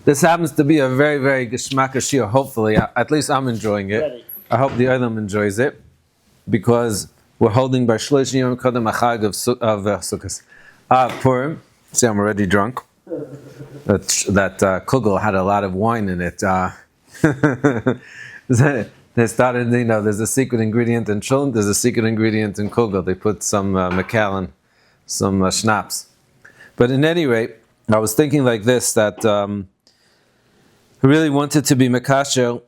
This happens to be a very, very geschmack shir. Hopefully, at least I'm enjoying it. Ready. I hope the Olam enjoys it because we're holding by Shlosh Yom Kodem Achag of Sukkos, Purim. See, I'm already drunk. That kugel had a lot of wine in it. They started, there's a secret ingredient in Chulent, there's a secret ingredient in kugel. They put some Macallan, some schnapps. But in any rate, I was thinking like this, that I really wanted to be Makasher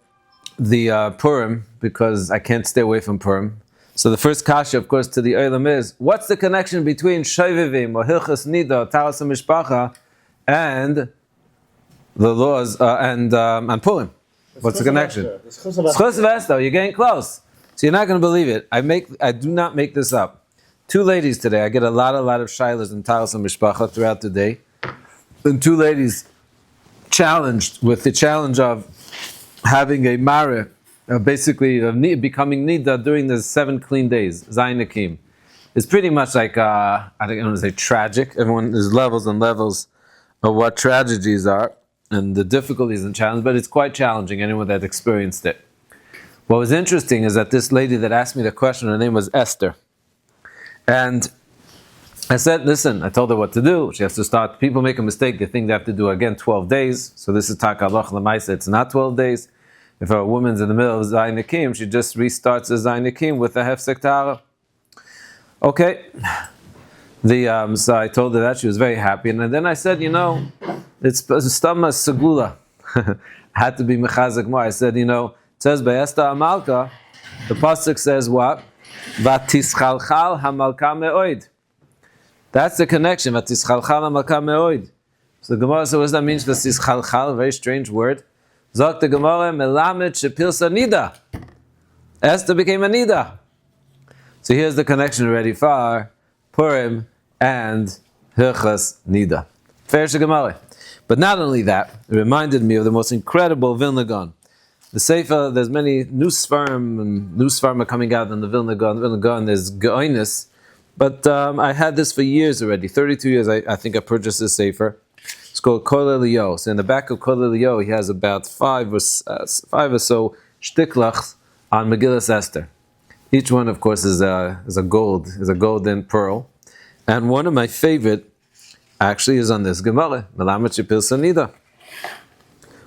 the Purim, because I can't stay away from Purim. So the first kasha, of course, to the Olam is, what's the connection between Shovavim, or Hilchos Niddah, Taras HaMishpacha, and the laws, and Purim? What's the connection? Schus Vesto, you're getting close. So you're not going to believe it. I do not make this up. Two ladies today, I get a lot of shilas and Taras HaMishpacha throughout the day. And two ladies challenged with the challenge of having a mare, basically becoming Niddah during the 7 clean days, Zayin Akim. It's pretty much like, I don't want to say tragic. There's levels and levels of what tragedies are and the difficulties and challenges, but it's quite challenging, anyone that experienced it. What was interesting is that this lady that asked me the question, her name was Esther. And I said, listen, I told her what to do. She has to start. People make a mistake. They think they have to do, again, 12 days. So this is Tak Allah L'maisa. It's not 12 days. If a woman's in the middle of Zayin Akim, she just restarts the Zayin Akim with a Hefsek Tahara. Okay. So I told her that. She was very happy. And then I said, it's Stama Segula. Had to be Mechazak more. I said, it says by Esther Amalka, the Pasuk says what? Vatischalchal hamalka me'oid. That's the connection. Vatischalchal hamalka me'oid. So the Gemara says, what does that mean? Vatischalchal, a very strange word. Zok the Gemara, melamed shepilsa niddah. Esther became a niddah. So here's the connection already for Purim and Hilchos Niddah. Fair Gemara. But not only that, it reminded me of the most incredible Vilna Gaon. The Sefer, there's many new Sfarim are coming out on the Vilna Gaon. Vilna Gaon, there's Geonis. But I had this for years already, 32 years. I think I purchased this Sefer. It's called Kol Eliyahu. So in the back of Kol Eliyahu, he has about five or so shtiklachs on Megillas Esther. Each one, of course, is a golden pearl. And one of my favorite actually is on this Gemara, Melamed Shepilsa Niddah.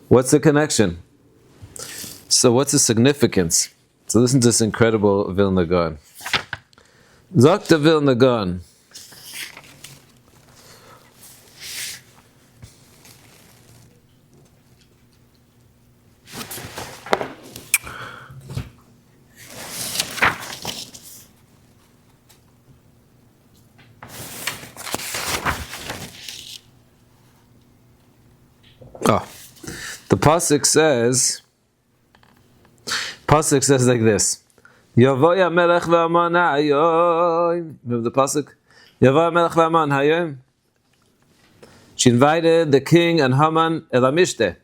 What's the connection? So what's the significance? So listen to this incredible Vilna Gaon. Zok the Vilna Gaon. The Pasuk says like this. Yavoy HaMelech v'Aman hayom. Remember the Pasuk? Yavoy HaMelech v'Aman hayom. She invited the king and Haman el HaMishteh.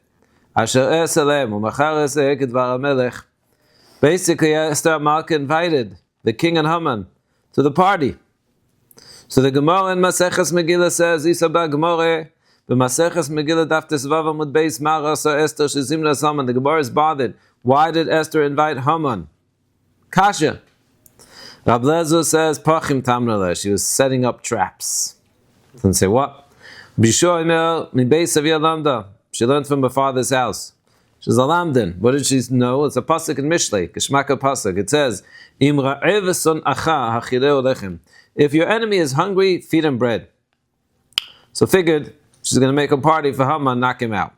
Asher esalem u'machar esek dvar HaMelech. Basically, Esther Malka invited the king and Haman to the party. So the Gemara in Maseches Megillah says, Isabah Gemara, B'Maseches Megillah daf tesvav amud beis marasa Esther shezimna Haman. The Gemara is bothered. Why did Esther invite Haman? Kasha. Rabbi Lezer says, Pachim tamnala. She was setting up traps. Doesn't say what? Bisho Emel min beis avia lamda. She learned from her father's house. She's a lamdin. What did she know? It's a pasuk in Mishlei, Kishmaka pasuk. It says, Im ra'ev son acha hachileo lechem. If your enemy is hungry, feed him bread. So figured, she's going to make a party for Haman, knock him out.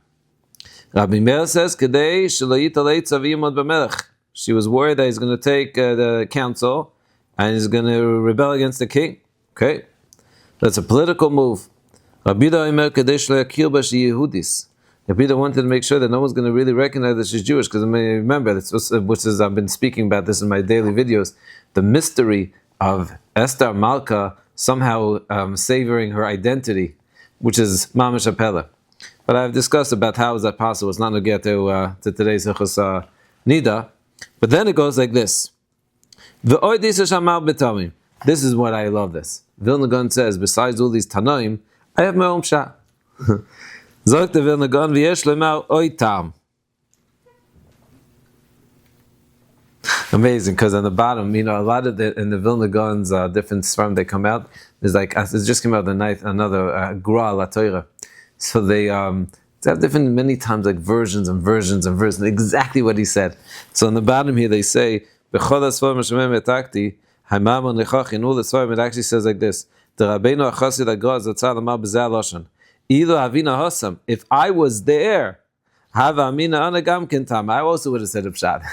Rabbi Meir says, "Kedei shelo yitalei tzavim od b'melech." She was worried that he's going to take the council and he's going to rebel against the king. Okay, that's a political move. Rabbi Omer kedei shelo yakir ba she Yehudis. Rabbi wanted to make sure that no one's going to really recognize that she's Jewish, because I may remember, which is I've been speaking about this in my daily videos, the mystery of Esther Malka somehow savoring her identity, which is Mamash Apela. But I've discussed about how is that possible. It's not going to get to today's Hilchos Niddah. But then it goes like this. This is what I love this. Vilna Gaon says, besides all these Tanaim, I have my own pshat. Sagt der Vilna Gaon, v'yesh lemar oi tam. Amazing, because on the bottom, a lot of in the Vilna Gaon's different sperm they come out. There's like it just came out the night another Gra La Torah. So they have different many times like versions and versions and versions. Exactly what he said. So on the bottom here they say B'chol HaSvarim Shemem Etakti Haimamon Lechach. In all the Svarim it actually says like this: The Rabbeinu Achasid Agra Zatzal Amar B'Zeh Lashon. Ilu Havina Hasam. If I was there. Hava Amina Anagam Kintam. I also would have said a pshat.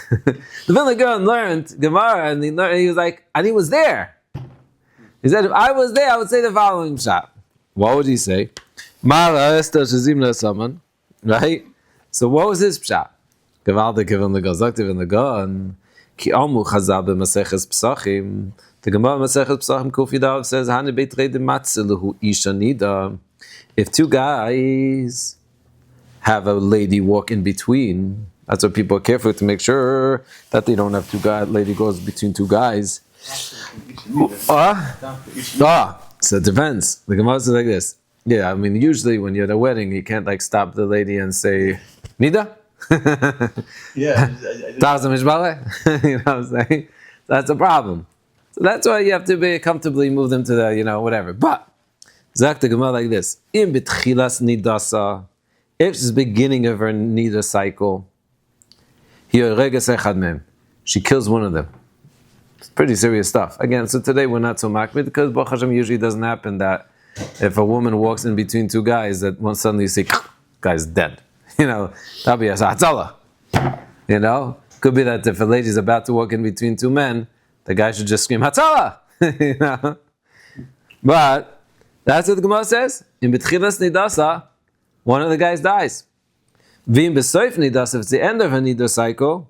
The Vilna Gaon learned Gemara, and he was like, and he was there. He said, if I was there, I would say the following pshat. What would he say? Mara Esther Shazimna Saman. Right? So what was his pshat? Gavaldik Vilna Gaon. Zakti Vilna Gaon. Ki Amu Chazal B'Maseches Psachim. The Gemara Maseches Psachim Kufidav says, Hani Beit Redim Matziluhu Isha Niddah. If two guys have a lady walk in between. That's why people are careful to make sure that they don't have lady goes between two guys. So it depends. The Gemara says like this. Yeah, I mean, usually when you're at a wedding, you can't like stop the lady and say, Niddah? Yeah. You know what I'm saying? That's a problem. So that's why you have to be comfortably move them to the, whatever. But, Zak the Gemara like this. In betchilas nidasa. If it's the beginning of her Niddah cycle, she kills one of them. It's pretty serious stuff. Again, so today we're not so makbid because Baruch Hashem usually doesn't happen that if a woman walks in between two guys, that one suddenly you see, guy's dead. That'll be a hatzalah. Could be that if a lady's about to walk in between two men, the guy should just scream hatzalah. But that's what the Gemara says. In betchilas nidasa. One of the guys dies. V'im b'soif nidas, if it's the end of her Niddah cycle,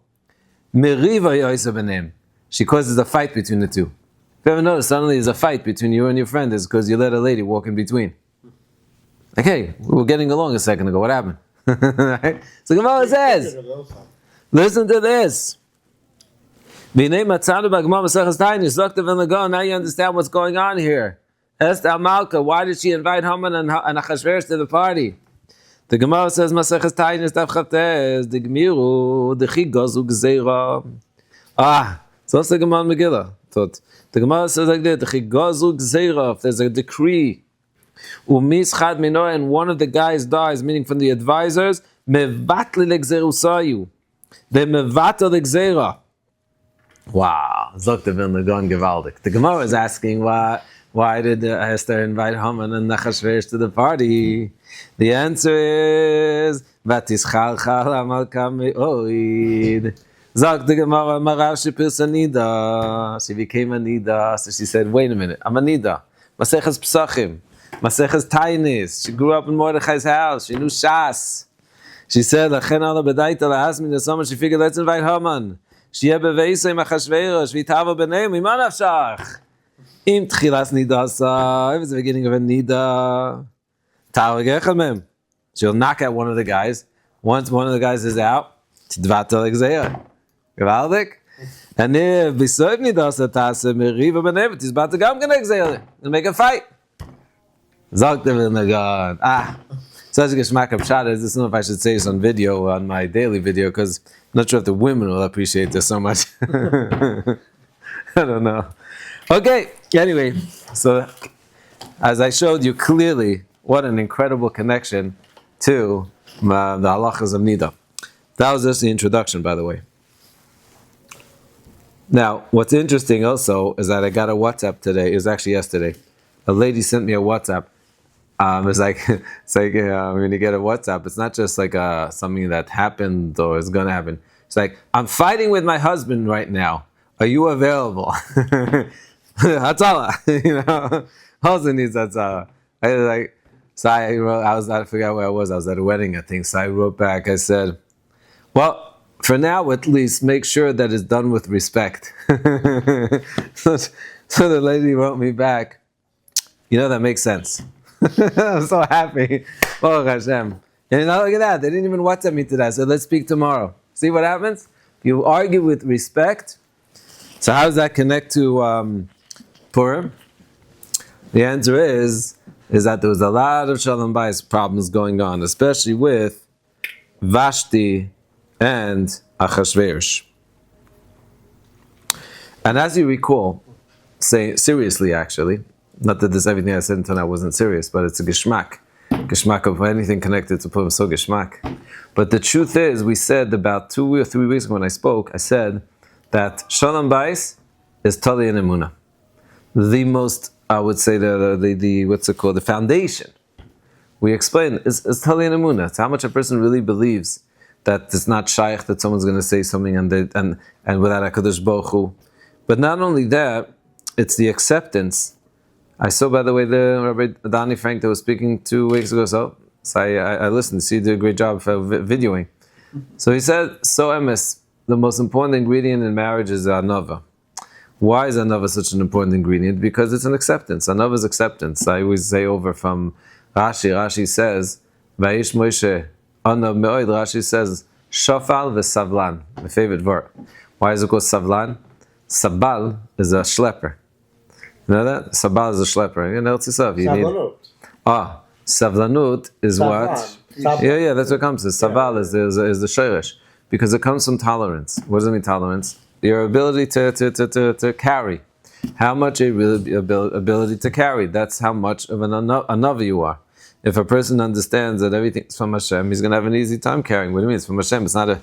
meriva yoisa b'neim. She causes a fight between the two. If you ever notice, suddenly there's a fight between you and your friend, it's because you let a lady walk in between. Okay, we were getting along a second ago, what happened? Right? So Gemara says, listen to this. V'nei matzanu b'Gemara Maseches Taanis, Dr. Vilna Gaon, now you understand what's going on here. Esther Malka, why did she invite Haman and Achashverosh to the party? The Gemara says, Maseches Taanis Daf Chavtes, the Gemiru, the Chigazu Gzeira. So what's the Gemara Megillah? The Gemara says like that, the Chigazu Gzeira, if there's a decree, Umischad Mino, and one of the guys dies, meaning from the advisors, Mevatli Legzeru Sayu. They Mevatli Legzeira. Wow, Zok the Vilna Gaon Gevaldik. The Gemara is asking why did Esther invite Haman and Achashverosh to the party? The answer is Vatischalchal Amalka Me'oid. Zok the Gemara Marav Shepirsa Niddah. She became a Niddah. So she said, wait a minute, I'm a Niddah. Maseches Psachim. Maseches Taanis. She grew up in Mordechai's house. She knew Shas. She said, Lachen ala bedaita lahasmin yasama. She figured, let's invite Haman. Sheyeh beveisei Achashverosh v'itava b'neim mima nafshach. Im tchilas nidasa, if it's the beginning of a niddah, she'll knock out one of the guys. Once one of the guys is out, tdvata legzeya. Gevaldik. And if b'soif nidasa tasa meriva b'nev, tizbata gam gen legzeya. They'll make a fight. Zok the Vilna Gaon. Such a geschmack of shad. I just don't know if I should say this on video, on my daily video, because I'm not sure if the women will appreciate this so much. I don't know. Okay, anyway, so as I showed you clearly, what an incredible connection to the halachas of Niddah. That was just the introduction, by the way. Now, what's interesting also is that I got a WhatsApp today. It was actually yesterday. A lady sent me a WhatsApp. It's like when you get a WhatsApp, it's not just like something that happened or is going to happen. It's like, I'm fighting with my husband right now. Are you available? Hatzalah, also needs hatzalah. I forgot where I was at a wedding, I think. So I wrote back, I said, well, for now at least, make sure that it's done with respect. So the lady wrote me back, that makes sense. I'm so happy. Oh, Hashem. And look at that, they didn't even WhatsApp me today, so let's speak tomorrow. See what happens? You argue with respect. So how does that connect to Purim? The answer is is that there was a lot of Shalom Bais problems going on, especially with Vashti and Achashverosh. And as you recall, say seriously actually, not that this everything I said until now wasn't serious, but it's a geschmack of anything connected to Purim, so geschmack. But the truth is, we said about 2 or 3 weeks ago when I spoke, I said that Shalom Bais is Tali and Emunah. The most, I would say, the what's it called, the foundation. We explained is Tali and Emunah. It's how much a person really believes that it's not shaykh, that someone's going to say something and without HaKadosh Baruch Hu. But not only that, it's the acceptance. I saw, by the way, the Rabbi Danny Frank that was speaking 2 weeks ago. So I listened. So he did a great job for videoing. So he said, so emes, the most important ingredient in marriage is anava. Why is anava such an important ingredient? Because it's an acceptance. Anava is acceptance. I always say over from Rashi. Rashi says, Vayish Moshe, Anav Me'od. Rashi says, Shofal v'savlan. My favorite word. Why is it called savlan? Sabal is a schlepper. You know that? Sabal is a schlepper. You know what it's up. Savlanut. Savlanut is what? Yeah, that's what it comes to. Sabal is the shirish. Because it comes from tolerance. What does it mean, tolerance? Your ability to carry. How much ability to carry. That's how much of an anava you are. If a person understands that everything's from Hashem, he's going to have an easy time carrying. What do you mean? It's from Hashem. It's not a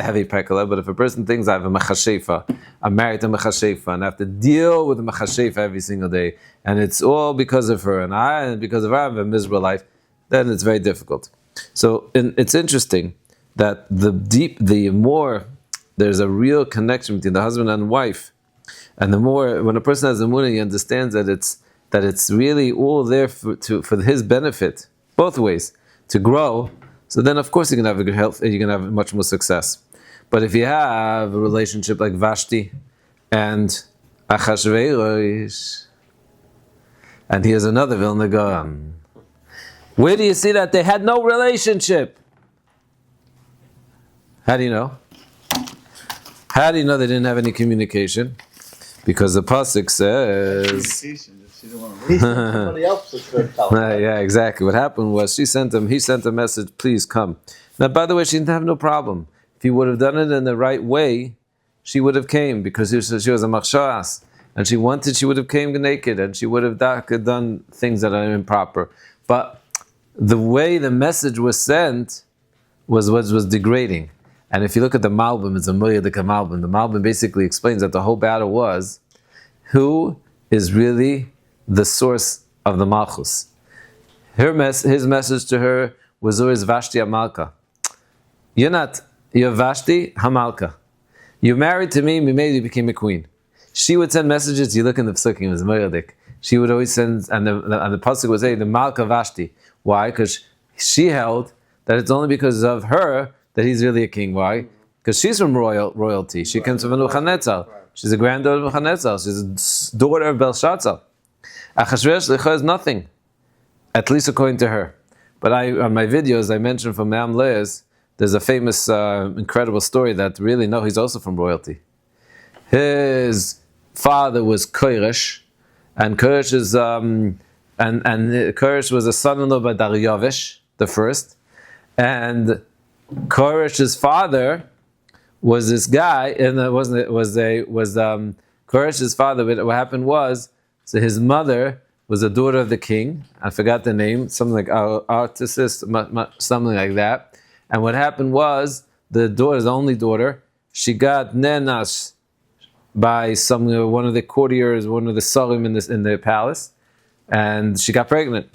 heavy pekala. But if a person thinks I have a mechashefa, I'm married to a mechashefa, and I have to deal with a mechashefa every single day, and it's all because of her, and because of her, I have a miserable life, then it's very difficult. So it's interesting that the more there's a real connection between the husband and wife, and the more when a person has a emunah, he understands that it's really all there for his benefit, both ways, to grow. So then, of course, you're going to have a good health, and you're going to have much more success. But if you have a relationship like Vashti and Achashverosh, and here's another Vilna Gaon, where do you see that they had no relationship? How do you know? How do you know they didn't have any communication? Because the pasuk says. Somebody else was going to tell her. Yeah, exactly. What happened was he sent a message, please come. Now, by the way, she didn't have no problem. If he would have done it in the right way, she would have came, because she was a machshas, and she would have came naked, and she would have done things that are improper. But the way the message was sent was degrading. And if you look at the Malbim, it's a Moedik Malbim. The Malbim basically explains that the whole battle was who is really the source of the Malchus. His message to her was always Vashti Hamalka. You're Vashti Hamalka. You're married to me, Mimei, you became a queen. She would send messages, you look in the Psukim, it was Moedik. She would always send, and the Pasuk would say, the Malka Vashti. Why? Because she held that it's only because of her that he's really a king. Why? Because she's from royalty. She comes from Nebuchadnezzar. She's a granddaughter of Nebuchadnezzar. She's a daughter of Belshazzar. Achashverosh is nothing, at least according to her. But on my videos, I mentioned from Ma'am Leah's, there's a famous, incredible story that really, no, he's also from royalty. His father was Koresh, and Koresh is, and Koresh was a son-in-law by Daryavish, the first, and Koresh's father was this guy, and Koresh's father. What happened was, so his mother was a daughter of the king. I forgot the name, something like Artisis, something like that. And what happened was, the only daughter, she got nenas by one of the courtiers, one of the sarim in the palace, and she got pregnant.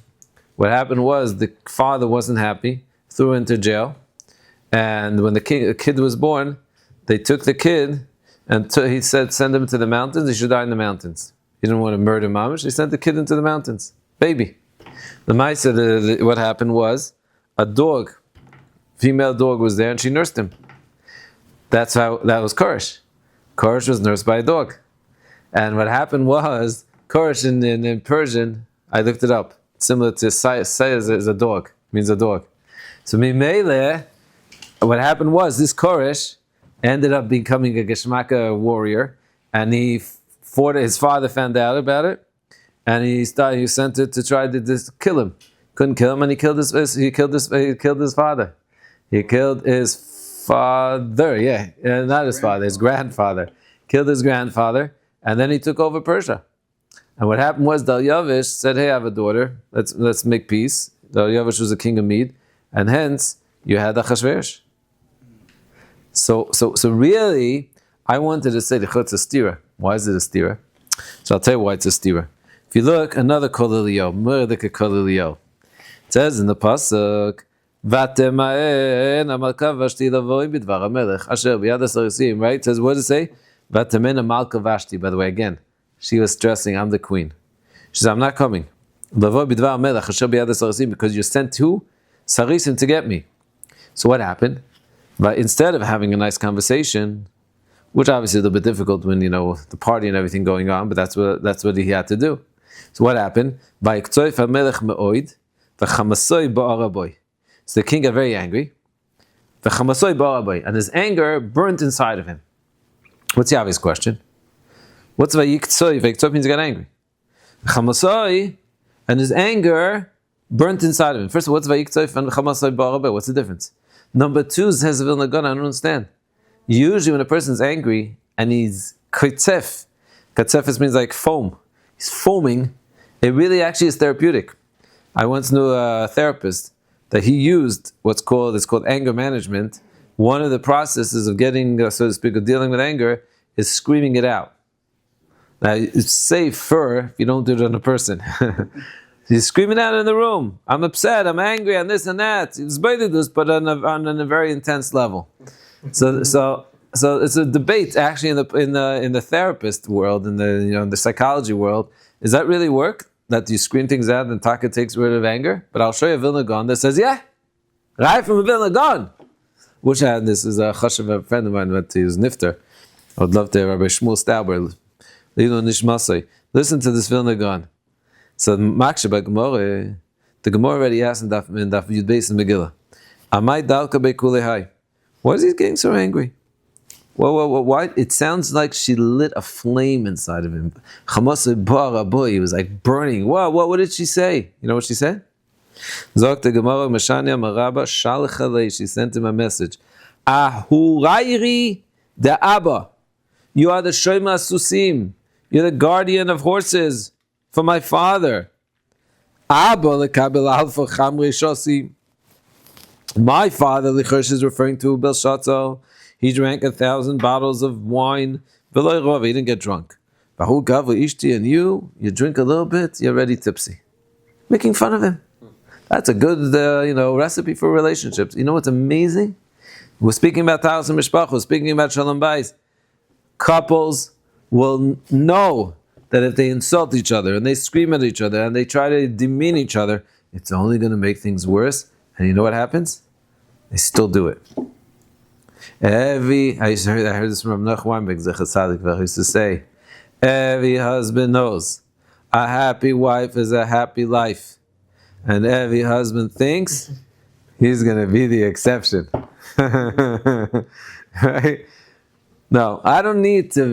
What happened was, the father wasn't happy, threw her into jail. And when the kid was born, they took the kid and he said, send him to the mountains, he should die in the mountains. He didn't want to murder Mamish, he sent the kid into the mountains. Baby. The Maya said what happened was, a dog, female dog was there and she nursed him. That was Koresh. Koresh was nursed by a dog. And what happened was, Koresh in Persian, I looked it up, similar to Sayaz is a dog, means a dog. So Mimele, what happened was, this Koresh ended up becoming a Geshmaka warrior, and his father found out about it, and he sent it to try to kill him. Couldn't kill him, and he killed his father. He killed his father, not his father, his grandfather. Killed his grandfather, and then he took over Persia. And what happened was Daryavish said, "Hey, I have a daughter. Let's make peace." Daryavish was a king of Med, and hence you had Achashverosh. So really, I wanted to say the chutz a stira. Why is it a stira? So I'll tell you why it's a stira. If you look, another kol Eliyahu, Mordechai kol Eliyahu. It says in the pasuk, "Vatemaen amalka vashti lavoi bidvar hamelech asher biyad hasarisim." Right? It says, what does it say? "Vatemaen amalka vashti." By the way, again, she was stressing, "I'm the queen." She said, "I'm not coming." Lavoi bidvar hamelech asher biyad hasarisim, because you sent two sarisim to get me. So what happened? But instead of having a nice conversation, which obviously is a little bit difficult when the party and everything going on, but that's what he had to do. So what happened? So the king got very angry, and his anger burnt inside of him. What's the obvious question? What's vayiktsoi? Vayiktsoi means he got angry. And his anger burnt inside of him. First of all, what's vayiktsoi and chamasoi ba'arabai? What's the difference? Number two, says Vilna Gaon, I don't understand. Usually when a person's angry and he's katzef means like foam. He's foaming. It really actually is therapeutic. I once knew a therapist that he used it's called anger management. One of the processes of getting, so to speak, of dealing with anger is screaming it out. Now, it's safer if you don't do it on a person. He's screaming out in the room. I'm upset. I'm angry, and this and that. It's this, but on a very intense level. So it's a debate actually in the therapist world, in the psychology world. Does that really work? That you scream things out and Taka takes rid of anger? But I'll show you a Vilna Gaon that says, right from a Vilna Gaon. Which this is a chashav, a friend of mine went to his nifter. I would love to have Rabbi Shmuel Stauber. Listen to this Vilna Gaon. So Maksha by Gemara, the Gemara already asked in Daf Yud Bais in Megillah, Amai dalka bekulehai. Why is he getting so angry? Why? It sounds like she lit a flame inside of him. Chamasai ba'araboy, he was like burning. What did she say? You know what she said? Zok the Gemara, Mashania Maraba Shalchalei. She sent him a message. Ahurairi de Abba. You are the Shoima Susim. You're the guardian of horses for my father. Abba lekabel alfa chamri shosi. My father, Lichursh, is referring to Belshazzar. He drank 1,000 bottles of wine. He didn't get drunk. Bahu gavu ishti, and you drink a little bit, you're already tipsy. Making fun of him. That's a good, recipe for relationships. You know what's amazing? We're speaking about Taos and Mishpach. We're speaking about Shalom Bais. Couples will know that if they insult each other and they scream at each other and they try to demean each other, it's only going to make things worse. And you know what happens? They still do it. I heard this from Rabbi Weinberg, Zechat Tzadik, who used to say, every husband knows a happy wife is a happy life. And every husband thinks he's going to be the exception. Right? No, I don't need to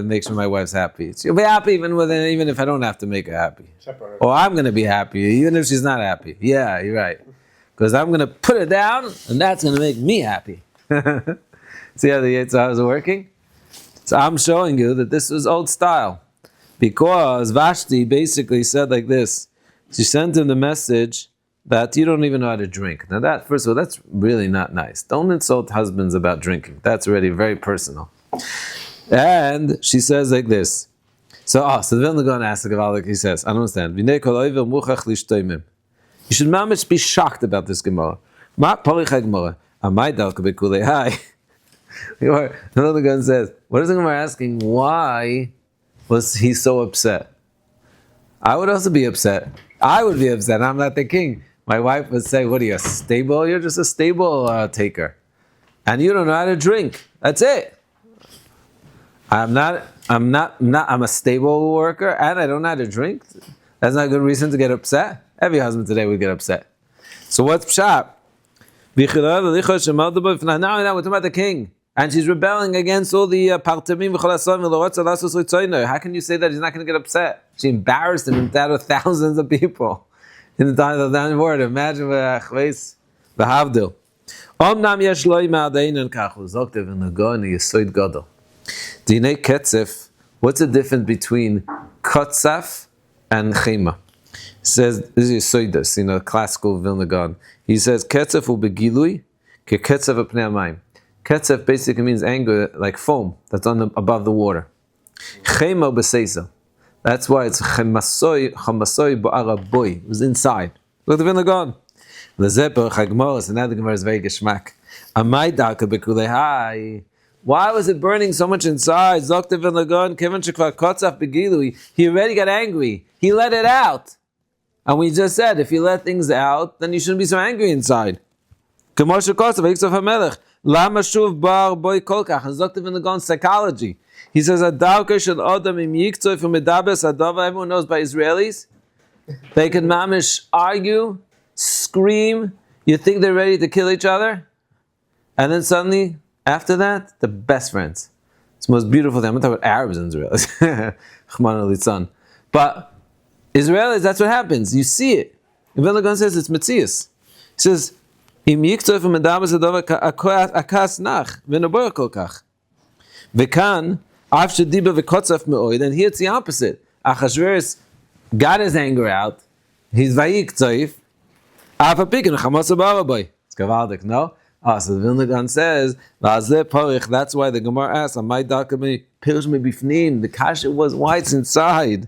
make sure my wife's happy. She'll be happy even if I don't have to make her happy. Or I'm going to be happy even if she's not happy. Yeah, you're right. Because I'm going to put it down and that's going to make me happy. See how the Yetzer Hara is working? So I'm showing you that this was old style. Because Vashti basically said like this. She sent him the message that you don't even know how to drink. Now that, first of all, that's really not nice. Don't insult husbands about drinking. That's already very personal. And she says like this. So the Vilna Gaon asks the Gavaldik, he says, I don't understand. You should mamish be shocked about this Gemara. The Vilna Gaon says, what is the Gemara asking? Why was he so upset? I would also be upset. I would be upset. I'm not the king. My wife would say, what are you, a stable? You're just a stable taker. And you don't know how to drink. That's it. I'm a stable worker and I don't know how to drink. That's not a good reason to get upset. Every husband today would get upset. So what's pshat? Now we're talking about the king. And she's rebelling against all the partamim v'chol. How can you say that he's not going to get upset? She embarrassed him in front of thousands of people in the time of that word. Imagine the havdil. Omnam yesh loy ma'adein kachu zoktev in the gon yesoid gadol. Dinei ketzef. What's the difference between kotzaf and chema? He says this is yesoidas, classical Vilna Gaon. He says ketzef u begilui ke ketzef apnei hamayim. Ketzef basically means anger, like foam that's above the water. Chema b'seisa. That's why it's chamasoi ba'araboy. It was inside. Look at the Vilna Gaon. Lezeper chagmoros, and now the Gemara is very geschmack. Amai daka bekulehai. Why was it burning so much inside? Zokte Vilna Gaon kevan shekvar kotzaf begilui. He already got angry. He let it out. And we just said, if you let things out, then you shouldn't be so angry inside. K'moshe kotzaf hiksof hamelech. Lama shuv bar boy kolkach. And Zokte Vilna Gaon psychology. He says, Adauker shel odam im yiktzoi from medabes adova. Everyone knows by Israelis. They can mamish argue, scream. You think they're ready to kill each other? And then suddenly, after that, the best friends. It's the most beautiful thing. I'm not talking about Arabs and Israelis. But Israelis, that's what happens. You see it. Vilna Gaon says it's Metzias. He says, Im yiktzoi from medabes adova akas nach v'naboyer kolkach. V'kan after diba v'kotzaf me'oid, and here it's the opposite. Achashverosh got his anger out. He's vayik tzoif. Afa pikin chamasa baraboy. It's gavaldik, no? So the Vilna Gaon says, La'azeh parich. That's why the Gemara asks, Amai daka me pirush me bifnim. The kasha was white inside.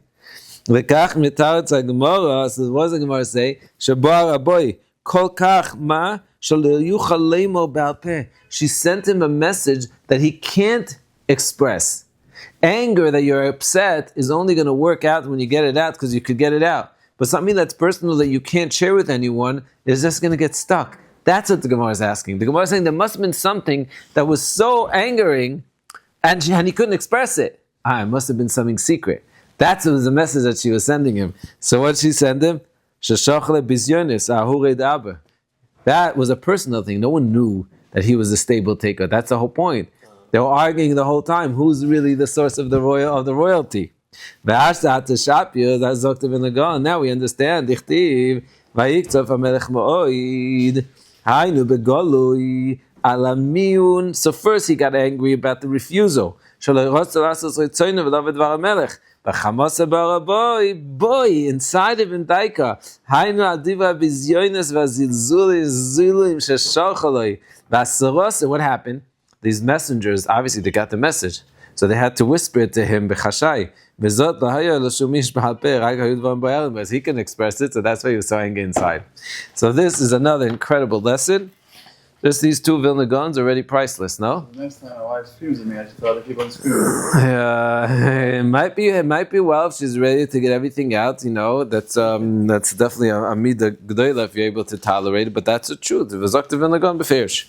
V'kach mitaretz ha'Gemara. So what does the Gemara say? Shabar aboy kol kach ma shelo yuchal leimo ba'al peh. She sent him a message that he can't express. Anger that you're upset is only going to work out when you get it out, because you could get it out. But something that's personal that you can't share with anyone is just going to get stuck. That's what the Gemara is asking. The Gemara is saying there must have been something that was so angering and he couldn't express it. It must have been something secret. That was the message that she was sending him. So what did she send him? That was a personal thing. No one knew that he was a stable taker. That's the whole point. They were arguing the whole time who's really the source of the royalty. Now we understand. So first he got angry about the refusal. Boy, inside of him, what happened? These messengers, obviously they got the message. So they had to whisper it to him, because he can express it, so that's why he was so angry inside. So this is another incredible lesson. Just these two Vilna Gaons are already priceless, no? The next time my wife screams at me, I just thought to keep on screaming. Yeah, it might be well if she's ready to get everything out, that's definitely a Midah G'dayla if you're able to tolerate it, but that's the truth. It was Dr. Vilna Gaon beferish.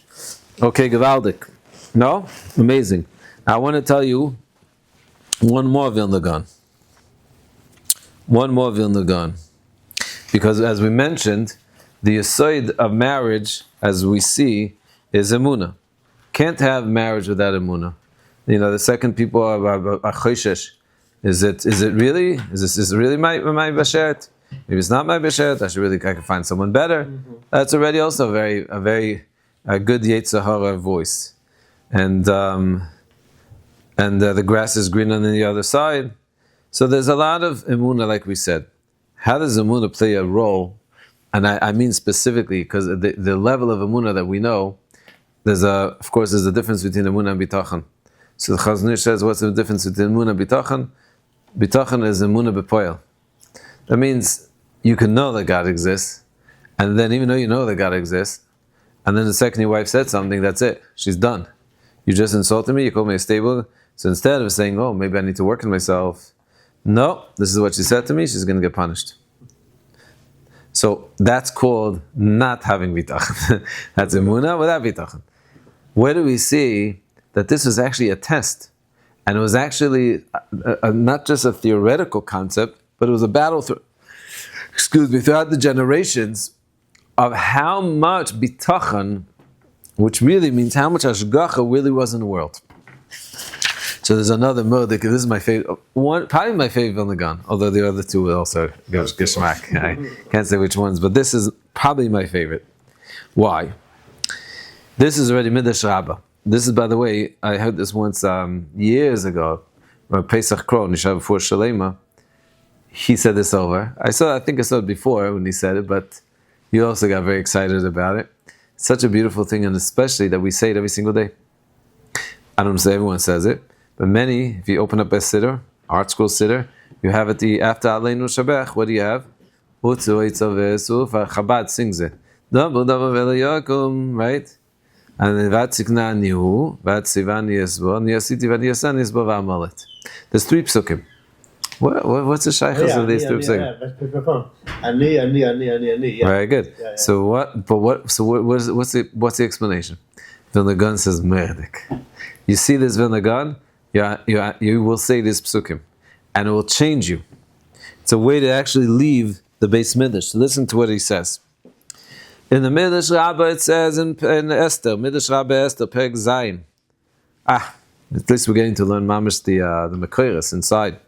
Okay, Gevaldik. No? Amazing. I want to tell you one more Vilna Gaon. Because as we mentioned, the yesod of marriage, as we see, is emunah. Can't have marriage without emunah. The second people are choishesh. Is it really? Is it really my bashert? Maybe it's not my bashert. I can find someone better. Mm-hmm. That's already also a very good Yetzer Hara voice. And the grass is greener on the other side. So there's a lot of emunah, like we said. How does emunah play a role? And I mean specifically, because the level of emunah that we know, there's a difference between emunah and bitachon. So the Chazon Ish says, what's the difference between emunah and bitachon? Bitachon is emunah b'poel. That means you can know that God exists, and then even though you know that God exists, and then the second your wife said something, that's it. She's done. You just insulted me, you called me a stable. So instead of saying, oh, maybe I need to work on myself, no, this is what she said to me, she's going to get punished. So that's called not having bitachon. That's emunah without bitachon. Where do we see that this was actually a test? And it was actually not just a theoretical concept, but it was a battle throughout the generations of how much bitachon which really means how much Hashgacha really was in the world. So there's another Modik. This is my favorite one, probably my favorite Vilna Gaon, although the other two will also go Gishmak. I can't say which ones, but this is probably my favorite. Why? This is already Midrash Rabbah. This is, by the way, I heard this once years ago. Pesach Kron, Nishav before Shalema. He said this over. I think I saw it before when he said it, but he also got very excited about it. It's such a beautiful thing, and especially that we say it every single day. I don't say everyone says it, but many, if you open up a siddur, art school siddur, you have it after Aleinu Shabech. What do you have? Chabad sings it. Right? And Vatzikna Nihu, Vatsivan Yesbo, Niyasiti Vadiyasan Yesbo Vamalet. There's 3 psukim. What's the shaykhs of these 3 psukim? Ani. Very good. Yeah. So what's the explanation? Vilna Gaon says Merdik. You see this Vilna Gaon, you will say this psukim, and it will change you. It's a way to actually leave the Beis Midrash. So listen to what he says. In the Midrash Rabbah, it says in Esther, Midrash Rabbah Esther, Perek Zayin. At least we're getting to learn mamish the Mekoros inside.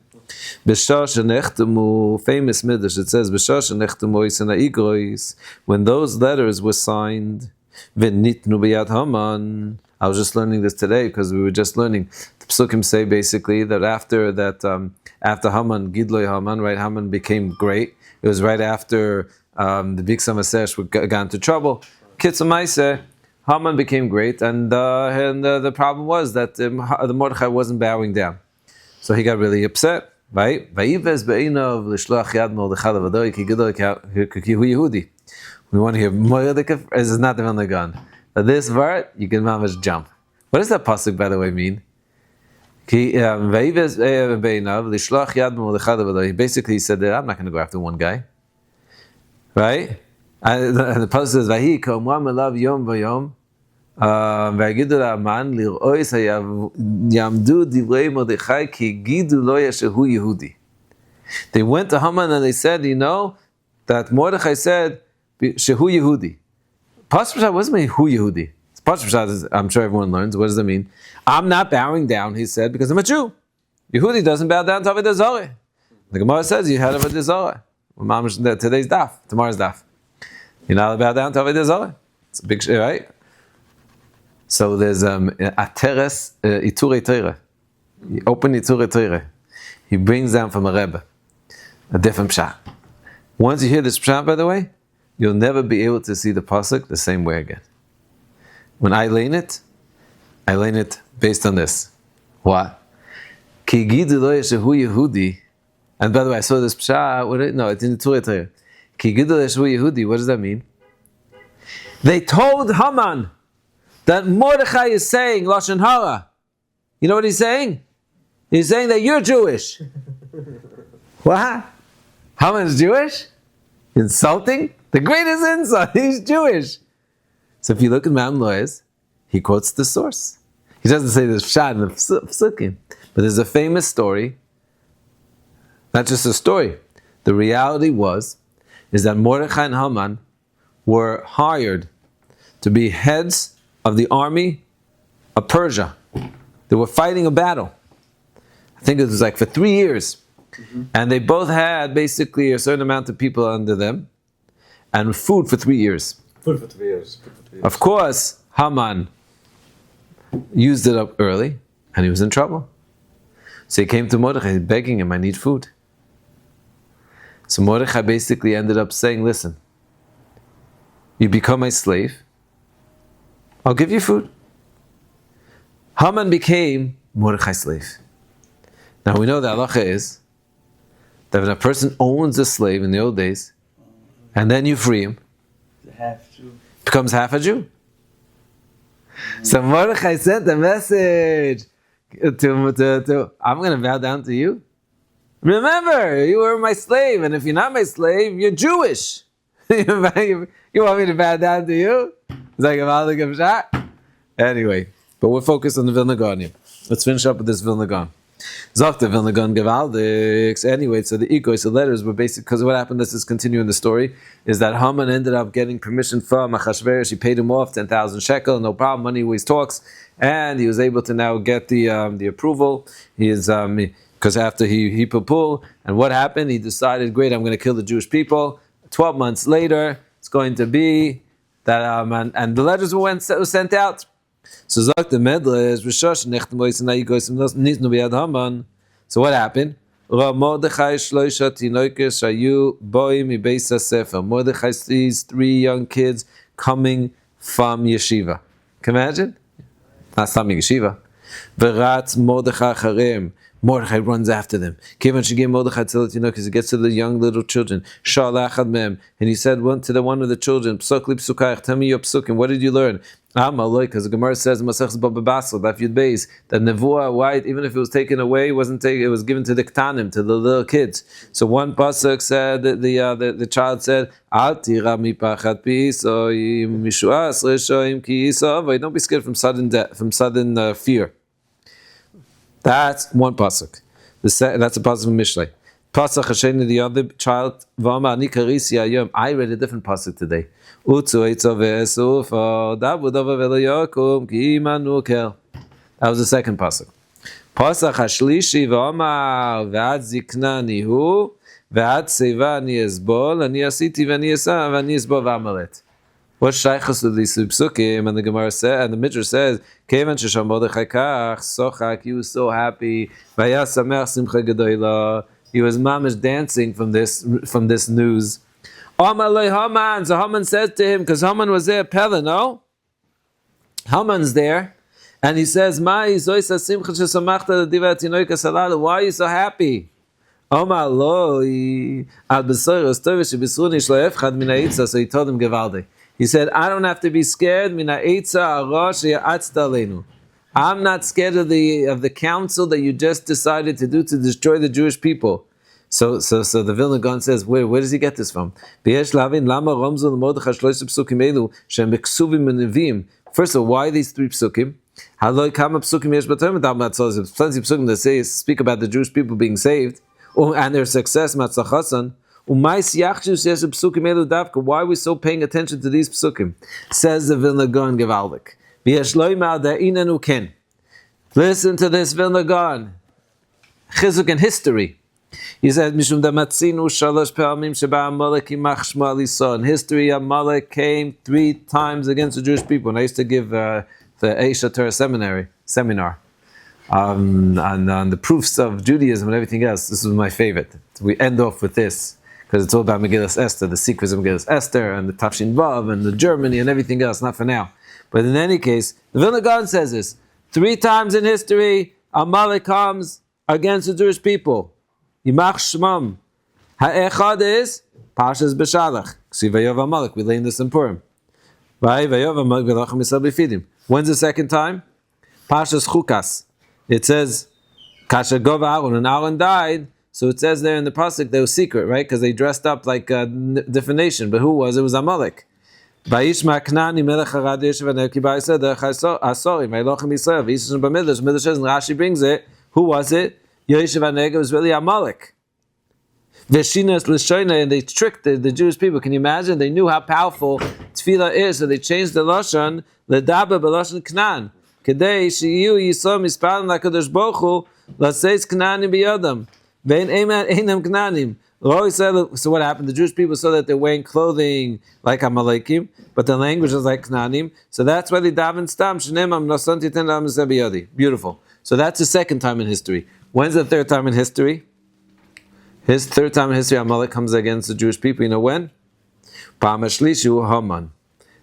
B'shar shenechtemu, famous Midrash, it says, B'shar shenechtemu isena igrois, when those letters were signed, v'nitnu b'yad Haman. I was just learning this today because we were just learning. The psukim say basically that after Haman, Gidloi Haman, right, Haman became great. It was right after the Big Samasesh got into trouble. Kitzur Maaseh, Haman became great, and the problem was that the Mordechai wasn't bowing down. So he got really upset. Right? We want to hear Mordechai. This is not the Vilna Gaon. But this word, you can mamash jump. What does that pasuk, by the way, mean? He basically said that I'm not going to go after one guy. Right? And the pasuk says, "Vahi komam elav yom v'yom, v'agidu la'aman lir'ois yamdu divrei Mordechai ki gidu lo shehu Yehudi." They went to Haman and they said, that Mordechai said shehu Yehudi. Pasuk what does it mean, hu Yehudi? Pasuk, I'm sure everyone learns. What does that mean? I'm not bowing down, he said, because I'm a Jew. Yehudi doesn't bow down to Avodah Zarah. The Gemara says you had Avodah Zarah. Today's daf, tomorrow's daf. You're not allowed to bow down to Avodah Zarah. It's a big shit, right? So there's Ateres Iturei Torah. Open Iturei Torah. He brings down from a Rebbe a different pshat. Once you hear this pshat, by the way, you'll never be able to see the pasuk the same way again. When I learn it based on this. What? Ki gidu lo yeshehu Yehudi. And by the way, I saw this pshat. No, it's in the Torah Torah. Ki gidu lo yeshehu Yehudi. What does that mean? They told Haman that Mordechai is saying lashon hara. You know what he's saying? He's saying that you're Jewish. What? Haman is Jewish? Insulting? The greatest insult. He's Jewish. So if you look at Mount Lois, he quotes the source. He doesn't say this pshat in the psukim, but there's a famous story. Not just a story. The reality is that Mordechai and Haman were hired to be heads of the army of Persia. They were fighting a battle. I think it was like for 3 years. Mm-hmm. And they both had basically a certain amount of people under them and food for 3 years. Food for 3 years. Of course, Haman used it up early and he was in trouble. So he came to Mordechai begging him, I need food. So Mordechai basically ended up saying, listen, you become my slave, I'll give you food. Haman became Mordechai's slave. Now we know the halacha is that when a person owns a slave in the old days, and then you free him, becomes half a Jew. So Mordechai sent a message to I'm going to bow down to you. Remember, you were my slave, and if you're not my slave, you're Jewish. You want me to bow down to you? It's like a Malik of Shah. Anyway, but we're focused on the Vilna Gaon here. Let's finish up with this Vilna Gaon. Zokta Vilna Gaon Gevaldiks. Anyway, so the Ikos, the letters were basic, because what happened, let's just continue in the story, is that Haman ended up getting permission from Achashverosh. He paid him off 10,000 shekel, no problem, money always talks, and he was able to now get the approval. He is, because after he pupul, and what happened? He decided, great, I'm going to kill the Jewish people. 12 months later, it's going to be that, and the letters were sent out. So Zok the Medrash, Rishosh Nechtamois and Ayigos Niznu B'Yad Haman. So what happened? Mordechai Shloisha Tinoikes Shayu Boim Bais Sefer. Mordechai sees 3 young kids coming from yeshiva. Can you imagine? Not from yeshiva. V'ratz Mordechai Charem. Mordechai runs after them. Kivan Shigim Mordechai Tzilat Tinoikes, because he gets to the young little children. Shalachad Mem. And he said one of the children, Psukli Psukayach, tell me your psukim. What did you learn? Because the Gemara says Masechus Baba Basel, Daf Yud Bais, that Nevuah, white, even if it was taken away, it was given to the Ktanim, to the little kids. So one pasuk said that the child said, Al tira mipachat pisoim mishuas reshoim ki yisavai. Don't be scared from sudden death, from sudden fear. That's one pasuk. That's a pasuk from Mishlei. Pasuk Hasheni, the other child, Vama ani karisi ayom. I read a different pasuk today. That was the second pasuk. Pasuk Hashlishi Vama V'ad Ziknani Hu V'ad Seva Ani Esbol Ani Asiti V'ani Esa V'ani Esbol V'amalet. What's shaychus to these psukim? And the Gemara says, and the Medrash says, Kevan Shesham Mordechai Kach Sochak. He was so happy. Vayasamech Simcha Gedoyla. He was mamish dancing from this news. Amalei Haman. So Haman said to him, because Haman was there, Pella, no? Haman's there, and he says, why are you so happy? So he told him, Gevaldi. He said, I don't have to be scared. I'm not scared of the council that you just decided to do to destroy the Jewish people. So the Vilna Gaon says, where does he get this from? First of all, why these 3 psukim? There's plenty of psukim that speak about the Jewish people being saved and their success. Why are we so paying attention to these psukim? Says the Vilna Gaon Gevaldik. Listen to this Vilna Gaon. Chizuk and history. He said, Mishum damatzinu shalosh pe'amim sheba Amalek imach shma lisa. In history, Amalek came 3 times against the Jewish people. And I used to give the Eisha Torah seminar on the proofs of Judaism and everything else. This was my favorite. We end off with this, because it's all about Megillas Esther, the secrets of Megillas Esther, and the Tafshin Vav, and the Germany, and everything else. Not for now. But in any case, the Vilna Gaon says this. 3 times in history, Amalek comes against the Jewish people. Yimach Shmam. Ha'echad is Pashas B'Shalach. Ksi Vayov Amalek. We learned this in Purim. Vayov Amalek v'lachem Yisrael b'fidim. When's the second time? Pashas Chukas. It says, Kasha Gov Aaron, and Aaron died. So it says there in the pasuk they were secret, right? Because they dressed up like a different nation. But who was? It was Amalek. Vayishma Knani Melech Harad Yeshiv Aneki Ba'iseh Derech Asori Vayilochem Yisrael Vayishma B'Midrash. Midrash says, and Rashi brings it. Who was it? Yeshiv Anegi was really Amalek. Veshinas L'Shoina, and they tricked the Jewish people. Can you imagine? They knew how powerful Tefillah is, so they changed the Lashon L'Daba B'Lashon Knan. Kedei Shiyu Yisrael Mispalim L'Kadosh Baruch Hu L'Seis Knanim B'Yodam Vein Einam Knanim. So what happened? The Jewish people saw that they're wearing clothing like Amalekim, but the language is like Knanim. So that's why they daven stam shenemam nosanti ten lam zebiyadi. Beautiful. So that's the second time in history. When's the third time in history? His third time in history, Amalek comes against the Jewish people. You know when? Pa'amashlishu Haman.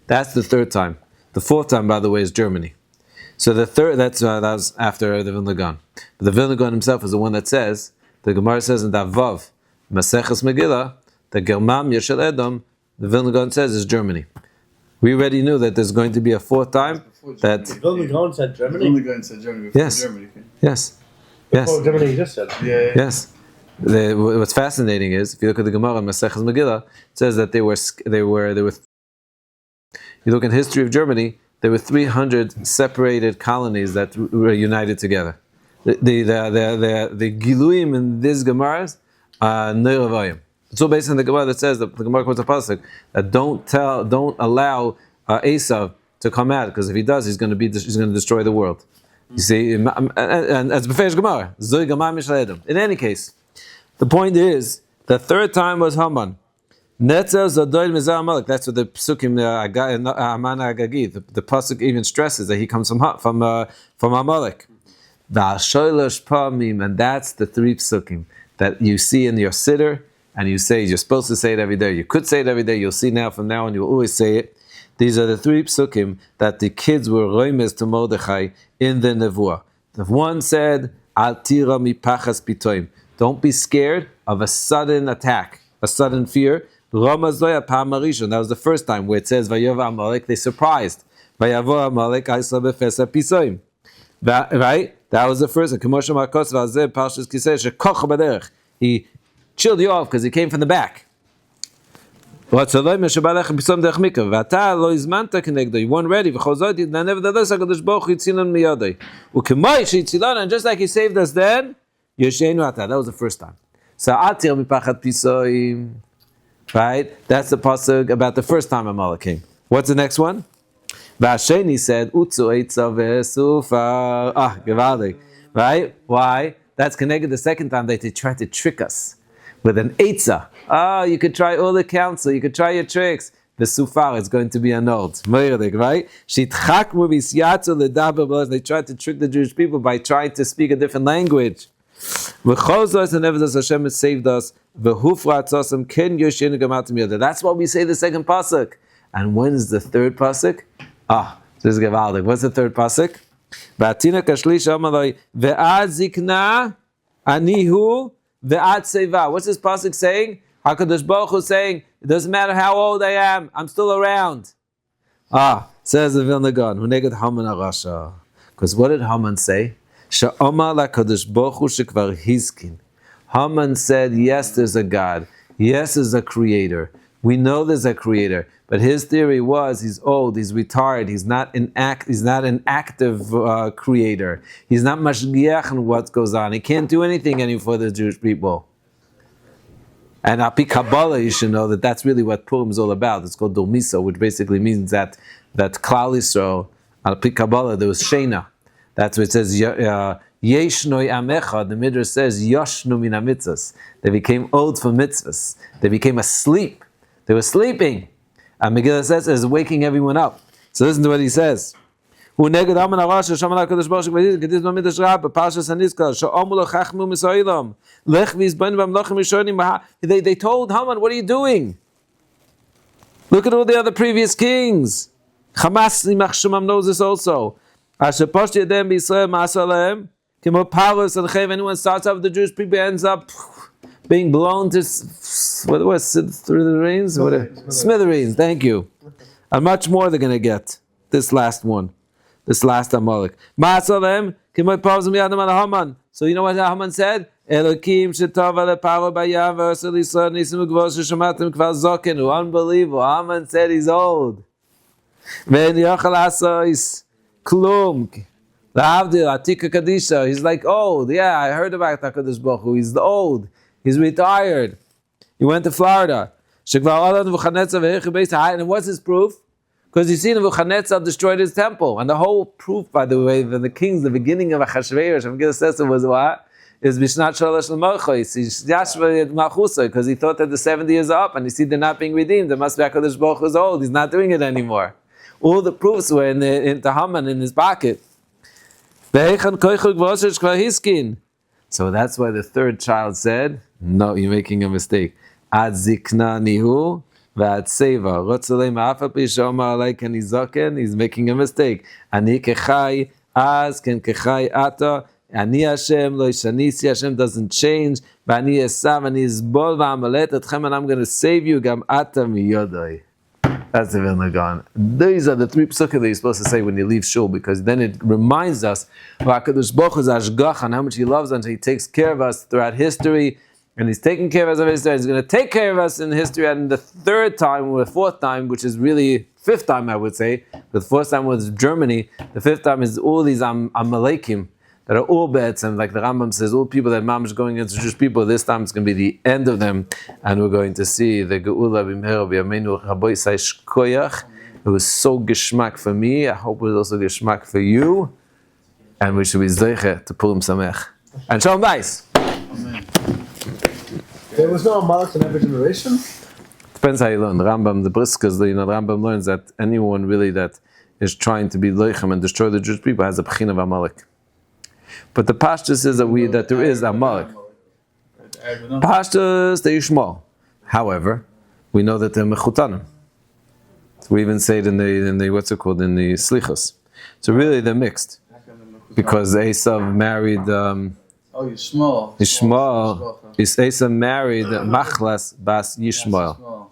That's the third time. The fourth time, by the way, is Germany. So the third, that was after the Vilna Gaon. But the Vilna Gaon himself is the one that says, the Gemara says in Davav, Maseches Megillah, the Germam Yeshel Edom, the Vilna Gaon says is Germany. We already knew that there's going to be a fourth time that... The Vilna Gaon said Germany? Vilna Gaon said Germany before Yes. Germany came. Yes. Before Germany just said. Yeah. Yes. What's fascinating is, if you look at the Gemara in Maseches Megillah, it says that they were. You look in history of Germany, there were 300 separated colonies that were united together. the Giluim in this Gemaras are Neravayim. It's all based on the Gemara that says that the Gemara quotes a pasuk that don't allow Esav to come out, because if he does, he's going to destroy the world. You see, and it's Befesh Gemara. Zoi Gemara Mishledem. In any case, the point is the third time was Haman. Netzer Zadoil Mizar Amalek. That's what the Psukim Aman Agagi. The pasuk even stresses that he comes from Amalek. And that's the three psukim that you see in your siddur, and you say you're supposed to say it every day. You could say it every day. You'll see now from now on. You'll always say it. These are the three psukim that the kids were roimes to Mordechai in the nevuah. The one said, "Al tira mipachas pitoim." Don't be scared of a sudden attack, a sudden fear. Ramazoya Pamarishan. That was the first time where it says Vayova Amalek. They surprised. Vayavo Amalek Aisla Befesa Pisoim. Right? That was the first. He chilled you off because he came from the back. You weren't ready. And just like he saved us then, that was the first time. Right? That's the pasuk about the first time Amalek came. What's the next one? Vasheni said, Utzu Eitza Vesufa. Gevaldik. Right? Why? That's connected the second time that they tried to trick us with an Eitza. You could try all the counsel, you could try your tricks. The Sufar is going to be annulled. Right? They tried to trick the Jewish people by trying to speak a different language. And nevertheless Hashem has saved us. That's why we say the second pasuk. And when is the third pasuk? This is Gevaldik. What's the third pasuk? V'atina kashlish amaloi ve'ad zikna anihu ve'ad seva. What's this pasuk saying? HaKadosh Baruch Hu saying, it doesn't matter how old I am, I'm still around. Says the Vilna Gaon, who neged Haman arasha. Because what did Haman say? She'omar la'kadosh Baruch Hu shekvar hizkin. Haman said, yes, there's a God. Yes, there's a creator. We know there's a creator. But his theory was he's old, he's retired, he's not an active creator. He's not mashgiach on what goes on. He can't do anything anymore for the Jewish people. And Api Kabbalah, you should know that that's really what Purim is all about. It's called Dolmiso, which basically means that Klal Yisrael, Api Kabbalah, there was Shena. That's what it says, Yeshnoi Amecha, the Medrash says, Yoshnu min mitzvahs. They became old for mitzvahs. They became asleep. They were sleeping. And Megillah says is waking everyone up. So listen to what he says. They told Haman, what are you doing? Look at all the other previous kings. Hamas knows this also. Anyone starts off with the Jewish people ends up being blown to smithereens? Smithereens, thank you. And much more they're going to get. This last one. This last Amalek. So you know what Haman said? Unbelievable. Haman said he's old. He's like old. Yeah, I heard about HaKadosh Baruch Hu. He's old. He's retired. He went to Florida. And what's his proof? Because you see, Nebuchadnezzar destroyed his temple. And the whole proof, by the way, that the kings, the beginning of Achashverosh, was what? Is Bishnat Shalosh L'Malchos. He's Yashva Malchusa, because he thought that the 70 years are up, and you see they're not being redeemed. There must be HaKadosh Baruch Hu's old. He's not doing it anymore. All the proofs were in the Haman in his pocket. So that's why the third child said, no, you're making a mistake. Ad zikna nihu v'ad seva. Rotzalei ma'afa pishoma alei ken izoken. He's making a mistake. Ani kechai az ken kechai ata. Ani Hashem lo ishanisi. Hashem doesn't change. V'ani esav ani izbol v'amalet etchem, and I'm going to save you gam ata miyodoi. That's the Vilna Gaon. These are the three psukim that you're supposed to say when you leave shul, because then it reminds us of HaKadosh Baruch Hu's ashgach, and how much He loves us, and He takes care of us throughout history, and He's taking care of us in history. He's going to take care of us in history, and the third time, or the fourth time, which is really fifth time, I would say. The fourth time was Germany. The fifth time is all these Amalekim that are all bets, and like the Rambam says, all people that Mamish going against Jewish people, this time it's going to be the end of them, and we're going to see the Geula b'mehera b'yameinu Rabbi Saish Koyach. It was so geschmack for me. I hope it was also geschmack for you, and we should be zeiche to Purim Samech. And Shalom Bais. There was no Amalek in every generation? Depends how you learn. The Rambam, the Briskas, the Rambam learns that anyone really that is trying to be loichem and destroy the Jewish people has a pchin of Amalek. But the Pashtus is that there is Amalek. Pashtus, they Yishmael. However, we know that they're mechutanim. So we even say it in the what's it called, in the Slichos. So really they're mixed. Because Esav married Yishmael. Esav married Machlas bas Yishmael.